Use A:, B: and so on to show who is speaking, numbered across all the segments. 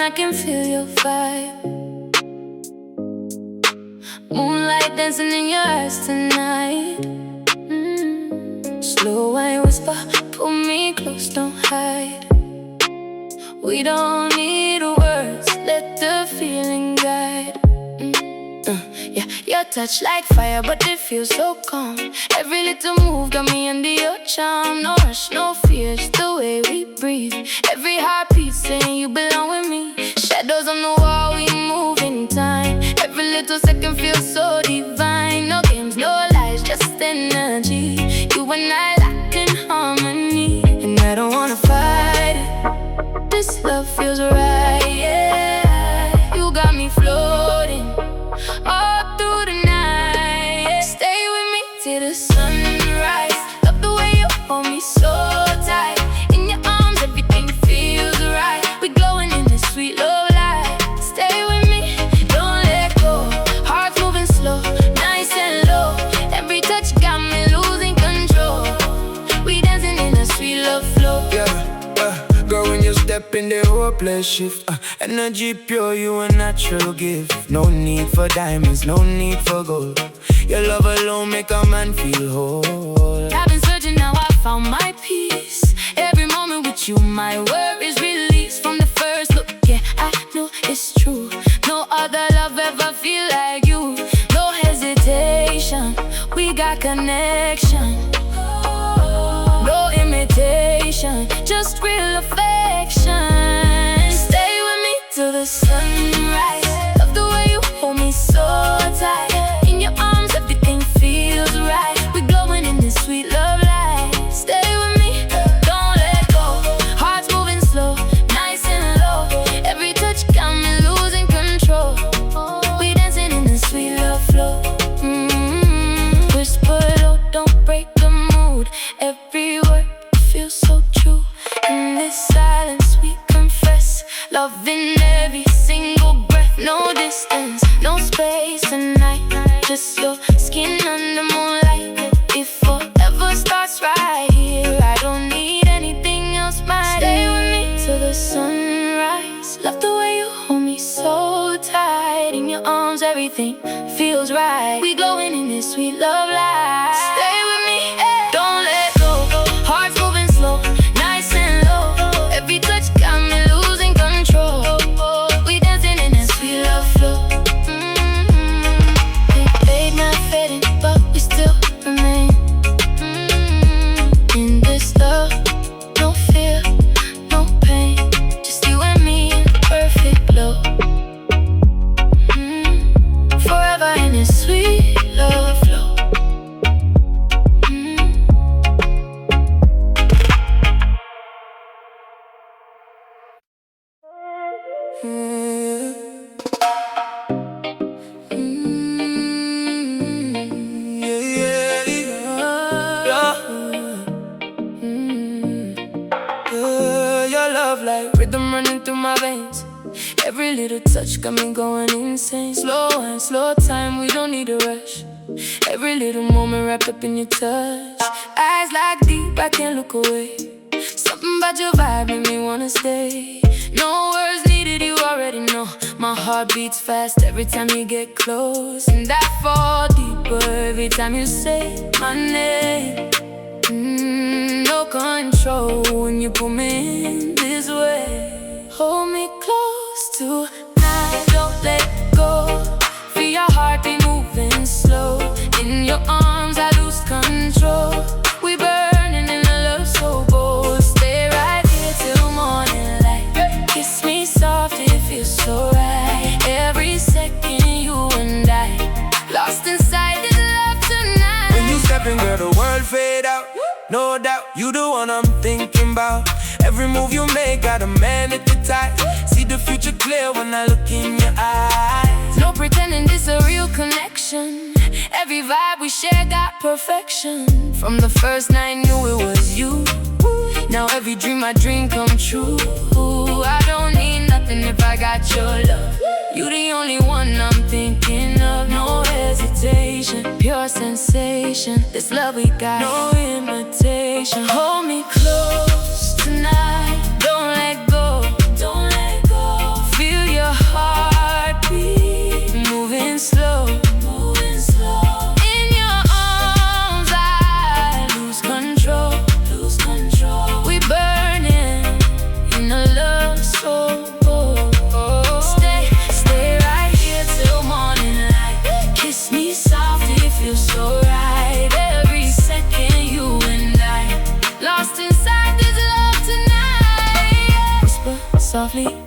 A: I can feel your vibe. Moonlight dancing in your eyes tonight. Slow wine whisper, pull me close, don't hide. We don't need words, let the feeling guide. Yeah, your touch like fire, but it feels so calm. Every little move got me under your charm. No rush, no fear, just the way we breathe. Every heartbeat saying you belong with me. Shadows on the wall, we move in time. Every little second feels so divine. No games, no lies, just energy. You and I locked in harmony, and I don't wanna fight it. This love feels right, yeah. You got me floating all through the night. Stay with me till the sunrise. Love the way you hold me so tight. In your arms, everything feels right. We glowing in this sweet love light. Stay with me, don't let go. Hearts moving slow, nice and low. Every touch got me losing control. We dancing in a sweet love flow.
B: Girl, when you step in, the whole place shift. Energy pure, you a natural gift. No need for diamonds, no need for gold. Your love alone make a man feel whole.
A: I've been searching, now I found my peace. Every moment with you, my worries released. From the first look, yeah, I know it's true. No other love ever feel like you. No hesitation, we got connection. No imitation, just real affection. Stay with me till the sunrise. Love the way you hold me so tight. In your arms, everything feels right. We glowing in this sweet love light. Stay with me, don't let go. Hearts moving slow, nice and low. Every touch got me losing control. We dancing in this sweet love flow. Whisper low, don't break the mood. Every word feels so true. In this silence we confess, love in every single breath. No distance, no space tonight. Just your skin under moonlight. If forever starts right here, I don't need anything else, my stay with me till the sunrise. Love the way you hold me so tight. In your arms everything feels right. We glowing in this sweet love light. Stay with me, don't let go. Hearts moving slow, nice and low. Every touch got me losing control. We dancing in a sweet love flow. Fade not fading, but we still remain. In this love, no fear, no pain. Just you and me in perfect glow. Forever in this sweet love flow.
B: Your love like rhythm running through my veins. Every little touch got me going insane. Slow and slow time, we don't need a rush. Every little moment wrapped up in your touch. Eyes like deep, I can't look away. Something about your vibe made me wanna stay. No words needed, you already know. My heart beats fast every time you get close. And I fall deeper every time you say my name. No control when you pull me in this way. Hold me close tonight, don't let go. Feel your heartbeat moving slow. In your arms I lose control. We burning in a love so bold. Stay right here till morning light. Kiss me soft, it feels so right. Every second you and I lost inside this love tonight. When you step in, girl, the world fade out. No doubt, you the one I'm thinking about. Every move you make got a man at the top. See the future clear when I look in your eyes. No pretending, this a real connection. Every vibe we share got perfection. From the first night, knew it was you. Now every dream I dream come true. I don't need nothing if I got your love. You the only one I'm thinking of. No hesitation, pure sensation. This love we got, no imitation. Hold me close tonight, don't let go. Don't let go.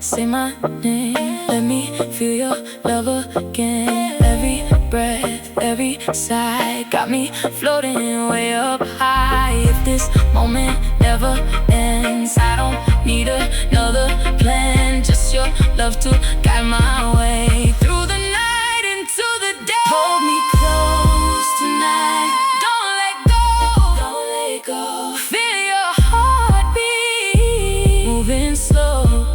B: say my name. Let me feel your love again. Every breath, every sigh got me floating way up high. If this moment never ends, I don't need another plan. Just your love to guide my way through the night into the day. Hold me close tonight. Don't let go. Don't let go. Feel your heartbeat moving slow.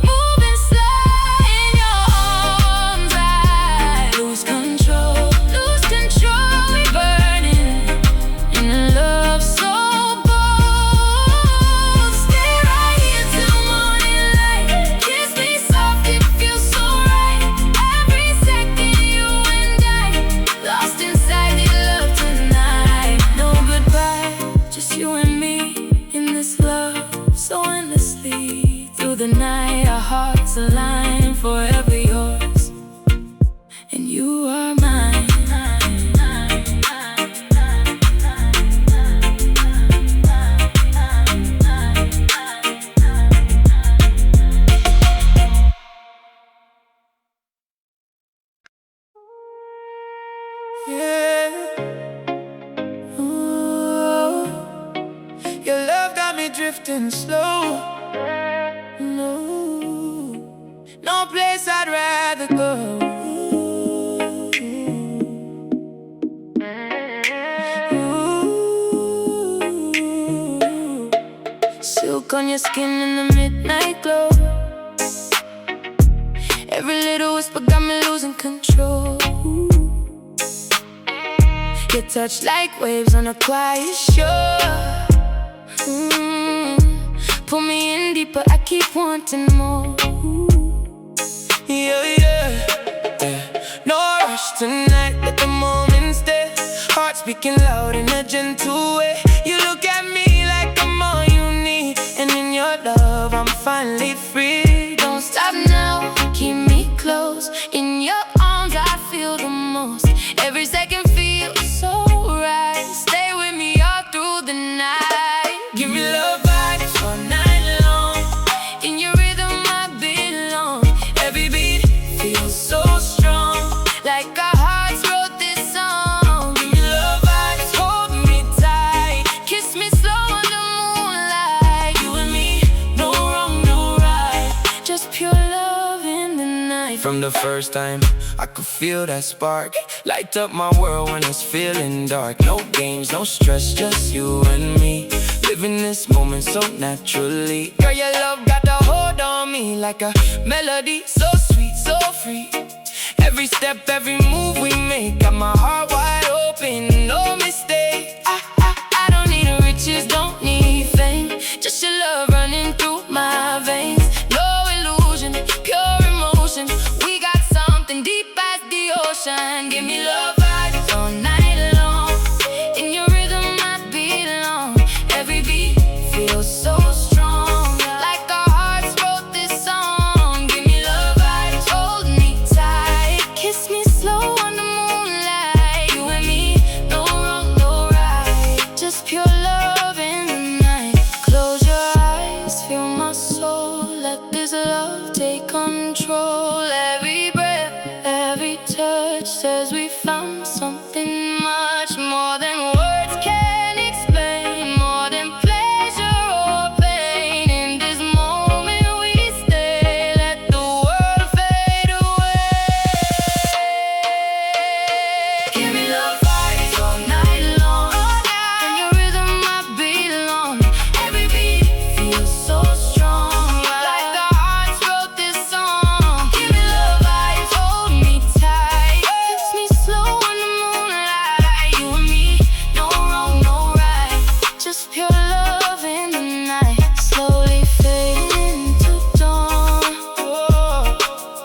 B: The night our hearts align, forever yours, and you are mine. Yeah. Ooh. Your love got me drifting slow. No place I'd rather go. Ooh. Silk on your skin in the midnight glow. Every little whisper got me losing control. Your touch like waves on a quiet shore. Pull me in deeper, I keep wanting more. Yeah, yeah, yeah. No rush tonight, let the moment stay. Heart speaking loud in a gentle way. You look at me like I'm all you need, and in your love I'm finally free. Don't stop now, keep me close. In your arms I feel the most. Every second feels so right. Stay with me all through the night. Give me love vibes all night long. In your rhythm I belong. Every beat feels so strong, like our hearts wrote this song. Give me love vibes, hold me tight. Kiss me slow under moonlight. You and me, no wrong, no right. Just pure love in the night. From the first time I could feel that spark. Light up my world when it's feeling dark. No games, no stress, just you and me. Living this moment so naturally. Girl, your love got a hold on me like a melody. So sweet, so free. Every step, every move we make got my heart wide open, no mistake. I don't need riches, don't need fame. Just your love running through my veins. No illusion, pure emotion. We got something deep as the ocean. Give me love vibes all night long. In your rhythm I belong. Every beat feels so strong, like our hearts wrote this song. Give me love vibes, hold me tight. Kiss me slow on the moonlight. You and me, no wrong, no right. Just pure love in the night. Close your eyes, feel my soul. Let this love take control. Every breath, every touch says we found something much more than words can explain. More than pleasure or pain. In this moment we stay. Let the world fade away. Give me love vibes all night long. In your rhythm I belong. Every beat feels so strong, like the hearts wrote this song. Give me love vibes, hold me tight. Kiss me slow on the moonlight. You and me, no wrong, no right. Just pure love in the night. Slowly fading into dawn.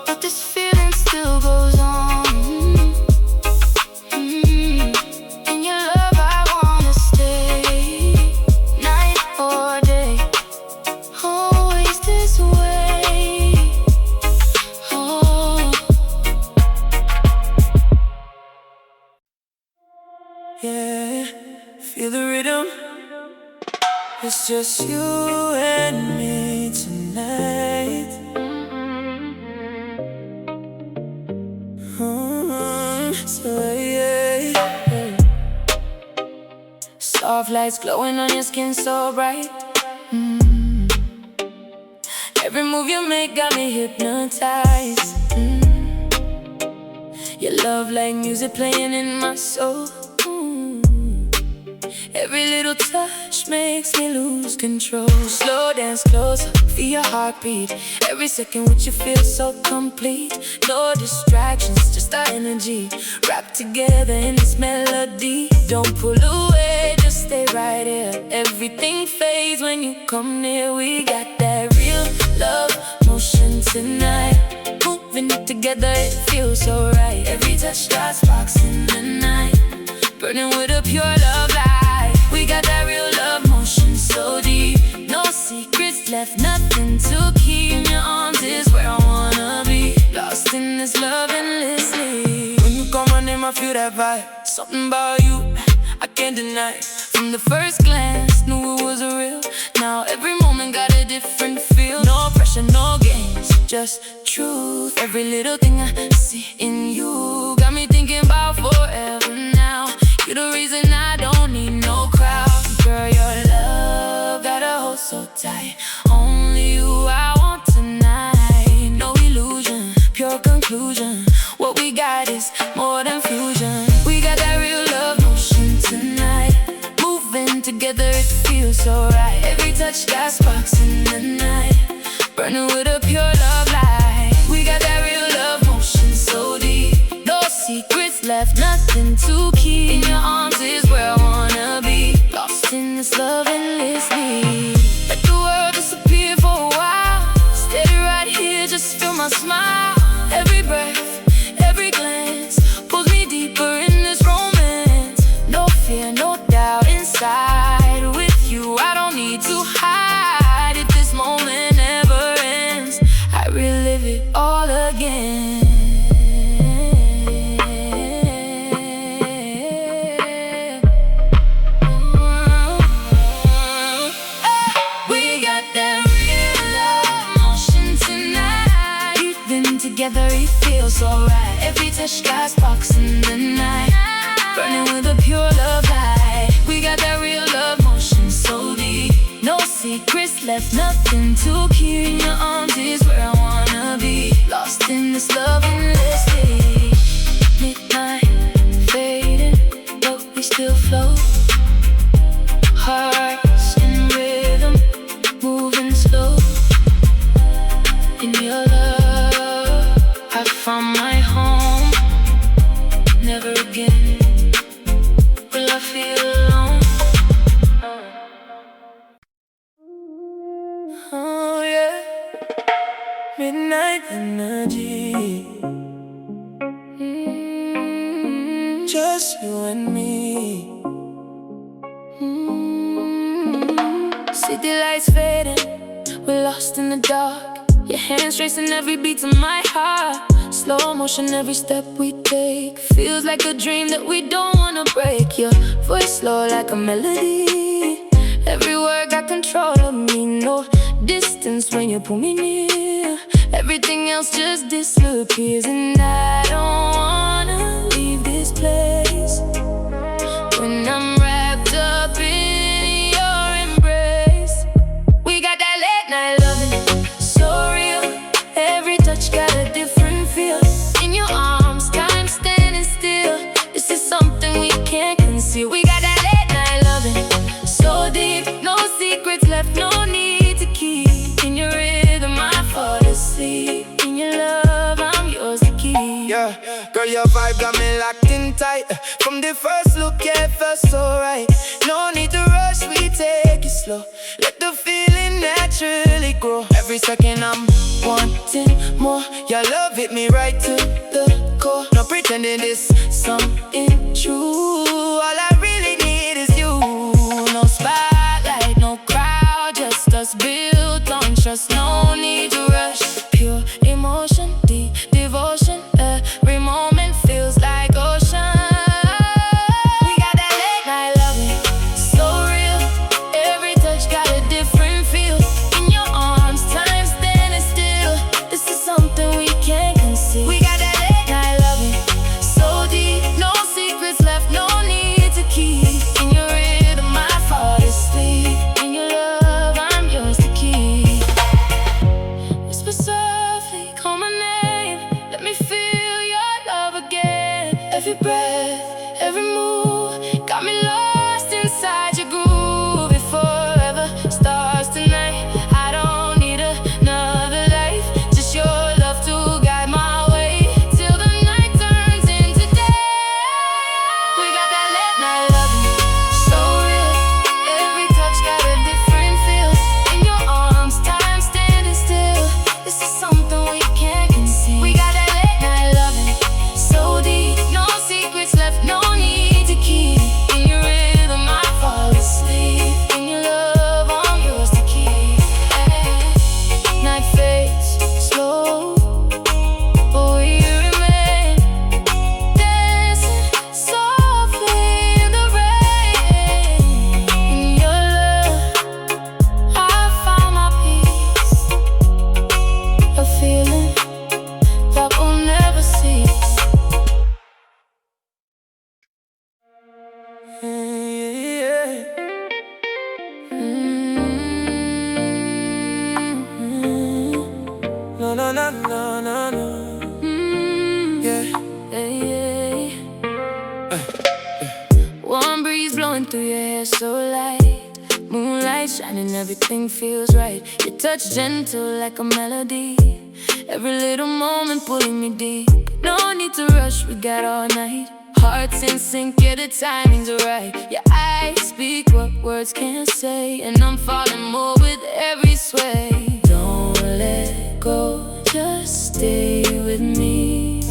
B: But this feeling still goes on. In your love I wanna stay. Night or day, always this way. Oh. Yeah, feel the rhythm. It's just you and me tonight. So yeah. Soft lights glowing on your skin so bright. Every move you make got me hypnotized. Your love like music playing in my soul. Every little touch makes me lose control. Slow dance closer, feel your heartbeat. Every second with you feel so complete. No distractions, just our energy wrapped together in this melody. Don't pull away, just stay right here. Everything fades when you come near. We got that real love motion tonight. Moving together, it feels so right. Every touch got sparks in the night, burning with a pure love light. We got that real love motion so deep. No secrets left, nothing to keep. In your arms is where I wanna be. Lost in this love endlessly. When you come my name, I feel that vibe. Something about you I can't deny. From the first glance, knew it was real. Now every moment got a different feel. No pressure, no games, just truth. Every little thing I see in you got me thinking about forever now. You're the reason I don't need no crowd. Girl, your love got a hold so tight. Only you I want tonight. No illusion, pure conclusion. What we got is more than fusion. We got that real love motion tonight. Moving together, it feels so right. Every touch got sparks in the night, burning with a pure love light. We got that real love motion so deep. No secrets left, nothing to keep. In your arms is where I wanna be. Lost in this love endlessly. Let the world disappear for a while. Stay right here, just feel my smile. Every breath, every glance pulls me deeper in this romance. No fear, no doubt inside. With you, I don't need to hide. If this moment never ends, I relive it all again. Together it feels so right. Every touch got sparks in the night, burning with a pure love light. We got that real love motion so deep. No secrets left, nothing to keep. In your arms is where I wanna be. Lost in this love endlessly. Midnight fading, but we still float. Hearts in rhythm, moving slow. In your love I found my home. Never again will I feel alone. Oh yeah, midnight energy. Just you and me. City lights fading, we're lost in the dark. Your hands tracing every beat of my heart. Slow motion every step we take. Feels like a dream that we don't wanna break. Your voice slow like a melody. Every word got control of me. No distance when you pull me near. Everything else just disappears. And I don't wanna leave this place when I'm wrapped up in your embrace. We got that late night loving, so real. Every touch got a different feel. In your arms, time standing still. This is something we can't conceal. We got that late night loving, so deep. No secrets left, no need to keep. In your rhythm, I fall asleep. In your love, I'm yours to keep.
C: Yeah, girl, your vibe got me locked in tight. From the first look, yeah, it felt so right. No need to rush, we take it slow. Let the feeling naturally grow. Every second I'm wanting more. Your love hit me right to the core. No pretending this something true. All I really need is you. No spotlight, no crowd, just us built on trust. No need to rush. Pure emotion, deep devotion. Every moment feels like ocean. We got that late night loving, so real. Every touch got a different feel. In your arms, time standing still. This is something we can't conceal. We got that late night loving, so deep.
B: through your hair so light. Moonlight shining, everything feels right. Your touch gentle like a melody. Every little moment pulling me deep. No need to rush, we got all night. Hearts in sync, yeah, the timing's right. Your eyes speak what words can't say, and I'm falling more with every sway. Don't let go, just stay with me.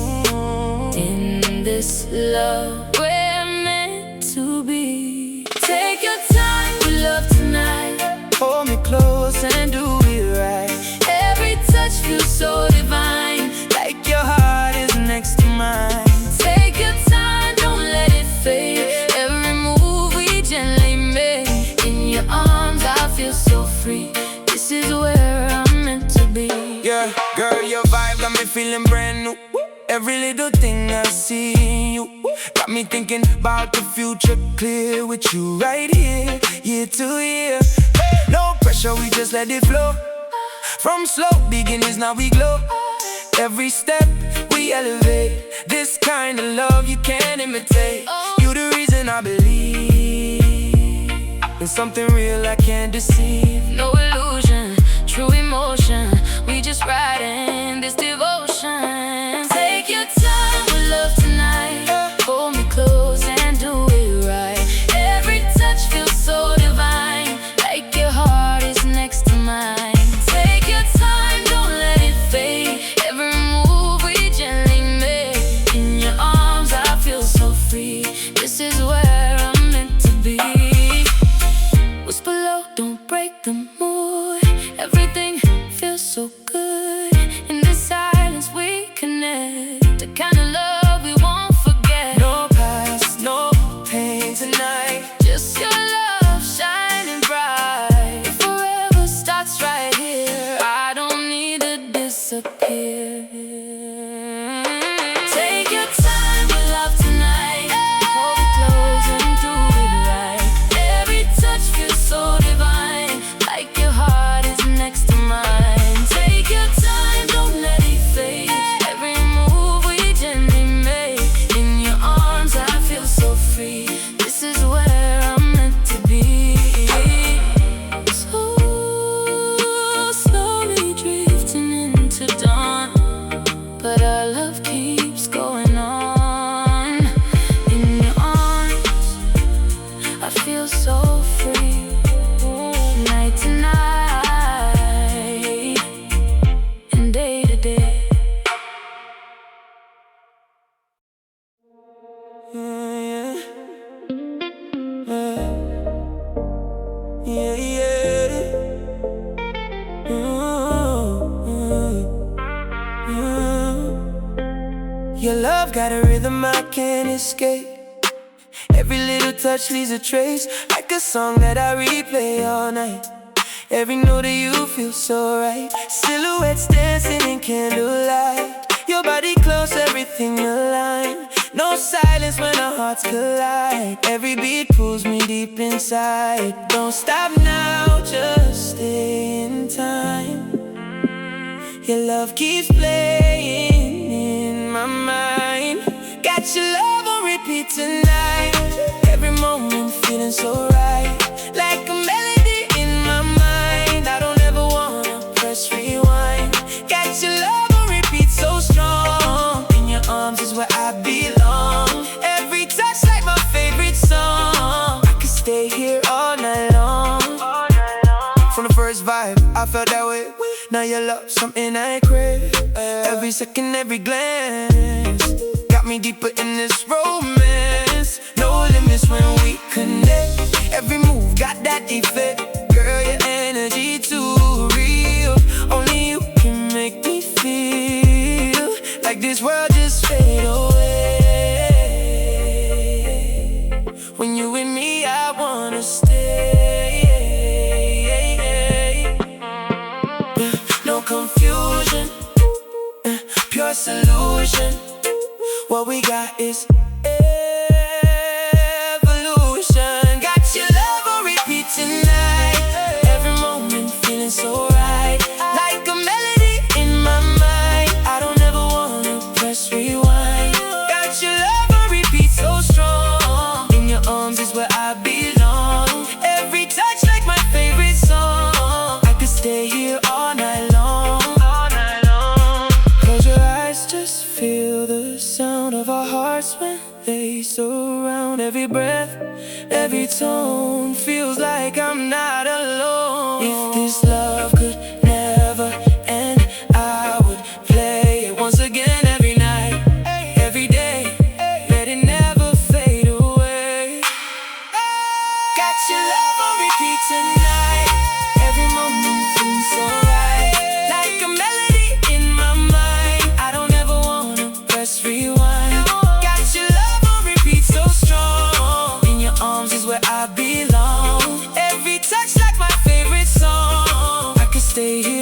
B: In this love we're meant to be. Take your time with love tonight.
C: Hold me close and do it right.
B: Every touch feels so divine,
C: Like your heart is next to mine.
B: take your time, don't let it fade. Every move we gently make. In your arms I feel so free. This is where I'm meant to be.
C: Yeah, girl, your vibe got me feeling brand new. Every little thing I see in you got me thinking about the future. Clear with you right here, year to year. No pressure, we just let it flow. From slow beginnings, now we glow. Every step we elevate. This kind of love you can't imitate. You the reason I believe in something real I can't deceive.
B: No illusion, true emotion. We just riding this devotion. Take your time with love tonight. Hold me close and do it right. Every touch feels so divine, like your heart is next to mine. Take your time, don't let it fade. Every move we gently make. In your arms I feel so free. This is where I'm meant to be. Whisper low, don't break the mood. Everything feels so good. In the silence we connect. The kind of love we won't forget.
C: No past, no pain tonight.
B: Just your love shining bright. Forever starts right here. I don't need to disappear. Take your time with love tonight. Hold it close and do it right. Every touch feels so divine, like your heart is next to mine. Take your time, don't let it fade. Every move we gently make. In your arms I feel so free. This is where I'm meant to be. So slowly drifting into dawn, but our love keeps going on. In your arms I feel so free. Night to night and day to day.
C: Yeah, yeah. Your love got a rhythm I can't escape. Every little touch leaves a trace, like a song that I replay all night. Every note of you feels so right. Silhouettes dancing in candlelight. Your body close, everything aligned. No silence when our hearts collide. Every beat pulls me deep inside. Don't stop now, just stay in time. Your love keeps playing in my mind. Got your love on repeat tonight. Every moment feeling so right, like a melody in my mind. I don't ever wanna press rewind. Got your love on repeat so strong. In your arms is where I belong. Every touch like my favorite song. I could stay here all night long. From the first vibe, I felt that way. Now your love, something I crave. Every second, every glance got me deeper in this romance. No limits when we connect. Every move got that effect. Girl, your energy too real. Only you can make me feel like this world just fade away. When you with me, I wanna stay. No confusion, pure solution. What we got is evolution. Got your love on repeat tonight. Every moment feeling so right, like a melody in my mind. I don't ever wanna press rewind. Got your love on repeat so strong. In your arms is where I belong.
B: hearts when they surround. Every breath, every tone feels like I'm not alone. If this love could never end, I would play it once again every night, every day. Let it never fade away. Got your love on repeat tonight. Every moment feels so right, like a melody in my mind. I don't ever wanna press rewind. Got your love on repeat so strong. In your arms is where I belong. Every touch like my favorite song. I could stay here